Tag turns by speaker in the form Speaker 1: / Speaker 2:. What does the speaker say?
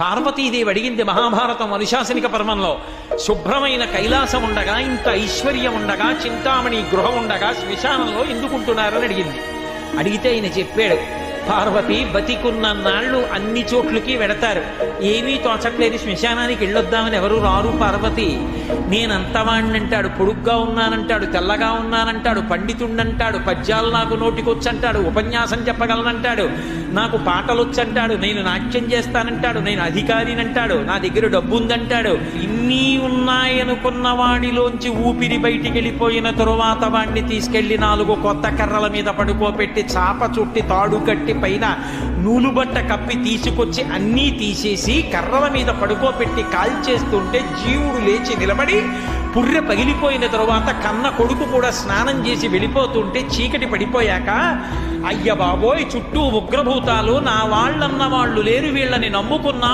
Speaker 1: పార్వతీదేవి అడిగింది మహాభారతం అనుశాసనిక పర్వంలో, శుభ్రమైన కైలాసం ఉండగా, ఇంత ఐశ్వర్యం ఉండగా, చింతామణి గృహం ఉండగా శ్మశానంలో ఎందుకుంటున్నారని అడిగింది. అడిగితే ఆయన చెప్పాడు, పార్వతి బతికున్న నాళ్ళు అన్ని చోట్లకి వెడతారు, ఏమీ తోచట్లేదు, శ్మశానానికి వెళ్ళొద్దామని ఎవరు రారు పార్వతి. నేనంతవాణ్ణంటాడు, పొడుగ్గా ఉన్నానంటాడు, తెల్లగా ఉన్నానంటాడు, పండితుండంటాడు, పద్యాలు నాకు నోటికొచ్చంటాడు, ఉపన్యాసం చెప్పగలనంటాడు, నాకు పాటలొచ్చంటాడు, నేను నాట్యం చేస్తానంటాడు, నేను అధికారినంటాడు, నా దగ్గర డబ్బు ఉందంటాడు. ఇన్ని ఉన్నాయనుకున్న వాడిలోంచి ఊపిరి బయటికి వెళ్ళిపోయిన తరువాత వాడిని తీసుకెళ్లి 4 కొత్త కర్రల మీద పడుకోబెట్టి చాప చుట్టి తాడు కట్టి పైన నూలుబట్ట కప్పి తీసుకొచ్చి అన్నీ తీసేసి కర్రల మీద పడుకోబెట్టి కాల్చేస్తుంటే జీవుడు లేచి నిలబడి పుర్రె పగిలిపోయిన తరువాత కన్న కొడుకు కూడా స్నానం చేసి వెళ్ళిపోతుంటే చీకటి పడిపోయాక, అయ్య బాబోయ్ చుట్టూ ఉగ్రభూతాలు, నా వాళ్ళన్న వాళ్ళు లేరు, వీళ్ళని నమ్ముకున్నా